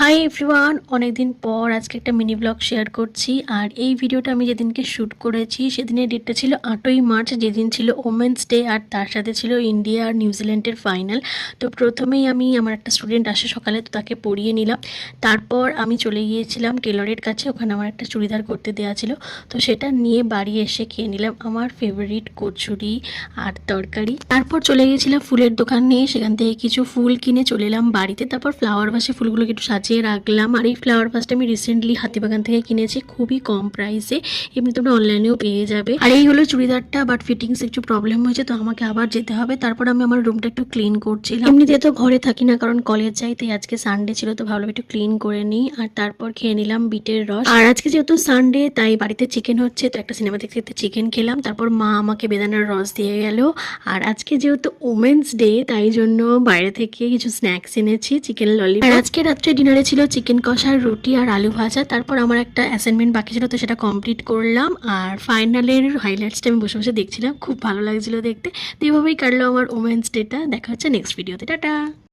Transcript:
Hi everyone, অনেকদিন পর আজকে একটা মিনি ব্লগ শেয়ার করছি। আর এই ভিডিওটা আমি যেদিনকে শ্যুট করেছি সেদিনের ডেটটা ছিল 8ই মার্চ, যেদিন ছিল ওমেন্স ডে। আর তার সাথে ছিল ইন্ডিয়া আর নিউজিল্যান্ডের ফাইনাল। তো প্রথমেই আমি আমার একটা স্টুডেন্ট আসে সকালে, তো তাকে পড়িয়ে নিলাম। তারপর আমি চলে গিয়েছিলাম টেলরের কাছে, ওখানে আমার একটা চুড়িদার করতে দেওয়া ছিল। তো সেটা নিয়ে বাড়ি এসে খেয়ে নিলাম আমার ফেভারিট কচুরি আর তরকারি। তারপর চলে গিয়েছিলাম ফুলের দোকানে, সেখান থেকে কিছু ফুল কিনে চলে এলাম বাড়িতে। তারপর ফ্লাওয়ার ভাসে ফুলগুলোকে একটু সাজিয়ে রাখলাম। আর এই ফ্লাওয়ার ভাসটা আমি রিসেন্টলি হাতিবাগান থেকে কিনেছি, খুবই কম প্রাইসে, এমনি তোমরা অনলাইনেও পেয়ে যাবে। আর এই হলো চুড়িদারটা, বাট ফিটিংস একটু প্রবলেম হয়েছে, তো আমাকে আবার যেতে হবে। তারপর আমি আমার রুমটা একটু ক্লিন করছিলাম। এমনিতে তো ঘরে থাকি না, কারণ কলেজ যাই, তাই আজকে সানডে ছিল, তো ভাবলাম একটু ক্লিন করে নিই। আর তারপর খেয়ে নিলাম বিটের রস। আর আজকে যেহেতু সানডে, তাই বাড়িতে চিকেন হচ্ছে, তো একটা সিনেমা দেখতে দেখতে চিকেন খেলাম। তারপর মা আমাকে বেদানার রস দিয়ে গেল। আর আজকে যেহেতু ওমেন্স ডে, তাই জন্য বাইরে থেকে কিছু স্ন্যাক্স এনেছি, চিকেন ললিপপ। আর আজকে রাত্রে ডিনারে ছিল চিকেন কষা, রুটি আর আলু ভাজা। তারপর আমার একটা অ্যাসাইনমেন্ট বাকি ছিল, তো সেটা কমপ্লিট করলাম। আর ফাইনালের হাইলাইটসটা আমি বসে বসে দেখছিলাম, খুব ভালো লাগছিল দেখতে। তো এইভাবেই কাটলো আমার ওমেন্স ডেটা। দেখা হচ্ছে নেক্সট ভিডিওতে, টাটা।